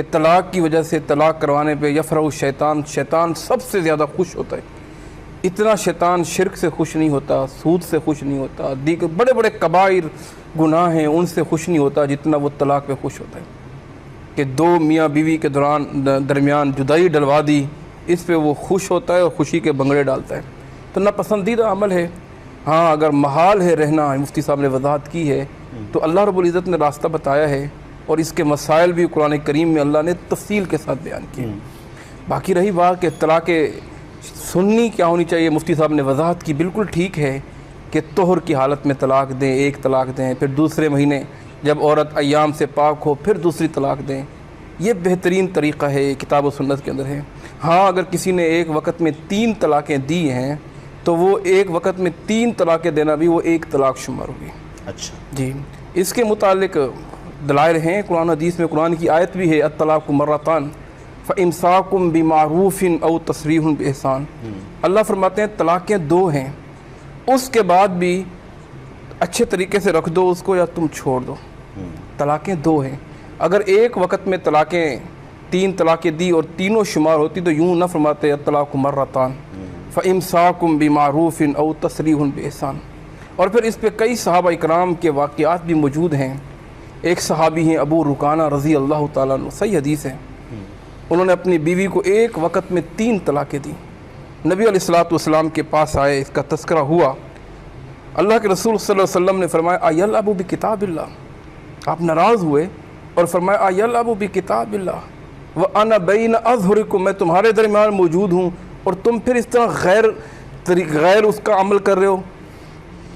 کہ طلاق کی وجہ سے طلاق کروانے پہ یفرح الشیطان، شیطان سب سے زیادہ خوش ہوتا ہے. اتنا شیطان شرک سے خوش نہیں ہوتا، سود سے خوش نہیں ہوتا، دیگر بڑے بڑے کبائر گناہ ہیں ان سے خوش نہیں ہوتا جتنا وہ طلاق پہ خوش ہوتا ہے کہ دو میاں بیوی کے درمیان جدائی ڈلوا دی، اس پہ وہ خوش ہوتا ہے اور خوشی کے بنگڑے ڈالتا ہے. تو ناپسندیدہ عمل ہے. ہاں اگر محال ہے رہنا، مفتی صاحب نے وضاحت کی ہے، تو اللہ رب العزت نے راستہ بتایا ہے اور اس کے مسائل بھی قرآن کریم میں اللہ نے تفصیل کے ساتھ بیان کیے. باقی رہی بات کہ طلاق سنی کیا ہونی چاہیے، مفتی صاحب نے وضاحت کی، بالکل ٹھیک ہے کہ طہر کی حالت میں طلاق دیں، ایک طلاق دیں، پھر دوسرے مہینے جب عورت ایام سے پاک ہو پھر دوسری طلاق دیں. یہ بہترین طریقہ ہے، کتاب و سنت کے اندر ہے. ہاں اگر کسی نے ایک وقت میں 3 طلاقیں دی ہیں تو وہ ایک وقت میں 3 طلاقیں دینا بھی وہ ایک طلاق شمار ہوگی. اچھا جی، اس کے متعلق دلائل ہیں قرآن حدیث میں. قرآن کی آیت بھی ہے الطلاق مرتان فامساکم بمعروف او تسریح باحسان. اللہ فرماتے ہیں طلاقیں 2 ہیں، اس کے بعد بھی اچھے طریقے سے رکھ دو اس کو یا تم چھوڑ دو. طلاقیں 2 ہیں. اگر ایک وقت میں 3 طلاقیں دی اور تینوں شمار ہوتی تو یوں نہ فرماتے الطلاق مرتان فامساکم بمعروف او تسریح باحسان. اور پھر اس پہ کئی صحابہ اکرام کے واقعات بھی موجود ہیں. ایک صحابی ہیں ابو رکانہ رضی اللہ تعالیٰ عنہ، صحیح حدیث ہے، انہوں نے اپنی بیوی کو ایک وقت میں 3 طلاقیں دی. نبی علیہ الصلوۃ والسلام کے پاس آئے، اس کا تذکرہ ہوا. اللہ کے رسول صلی اللہ علیہ وسلم نے فرمایا ایلعب بکتاب اللہ. آپ ناراض ہوئے اور فرمایا ایلعب بکتاب اللہ وانا بین اظہرکم، میں تمہارے درمیان موجود ہوں اور تم پھر اس طرح غیر اس کا عمل کر رہے ہو.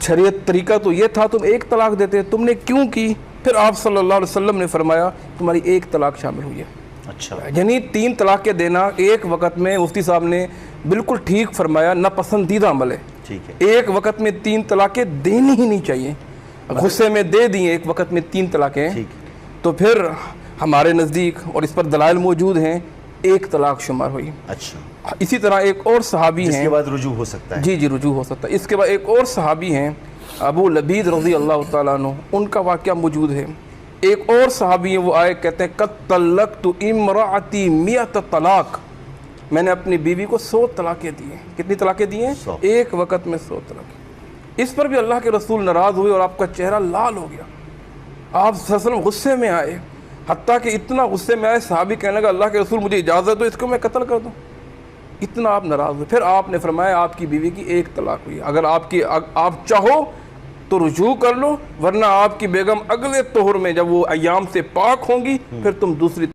شریعت طریقہ تو یہ تھا تم ایک طلاق دیتے، تم نے کیوں کی؟ پھر آپ صلی اللہ علیہ وسلم نے فرمایا تمہاری ایک طلاق شامل ہوئی ہے. اچھا، یعنی 3 طلاقیں دینا ایک وقت میں، مفتی صاحب نے بالکل ٹھیک فرمایا، ناپسندیدہ عمل ہے. ٹھیک ہے، ایک وقت میں 3 طلاقیں دینی ہی نہیں چاہیے. غصے میں دے دی ایک وقت میں 3 طلاقیں تو پھر ہمارے نزدیک اور اس پر دلائل موجود ہیں ایک طلاق شمار ہوئی. اچھا، اسی طرح ایک اور صحابی جس ہیں، کے بعد رجوع ہو سکتا ہے. جی رجوع ہو سکتا ہے. اس کے بعد ایک اور صحابی ہیں ابو لبید رضی اللہ تعالیٰ عنہ، ان کا واقعہ موجود ہے. ایک اور صحابی ہیں، وہ آئے کہتے ہیں قد طلقت امرأتی 100 طلاق، میں نے اپنی بیوی کو 100 طلاقیں دی ہیں. کتنی طلاقیں دی ہیں؟ 100. ایک وقت میں 100 طلاقیں. اس پر بھی اللہ کے رسول ناراض ہوئے اور آپ کا چہرہ لال ہو گیا. آپ صلی اللہ علیہ وسلم غصے میں آئے، حتیٰ کہ اتنا غصے میں آئے صحابی کہنے لگا اللہ کے رسول مجھے اجازت دو اس کو میں قتل کر دوں. اتنا آپ ناراض ہوئے. پھر آپ نے فرمایا آپ کی بیوی کی ایک طلاق ہوئی، اگر آپ چاہو تو رجوع کر لو، ورنہ آپ کی بیگم اگلے طہر میں جب وہ ایام سے پاک ہوں گی پھر تم دوسری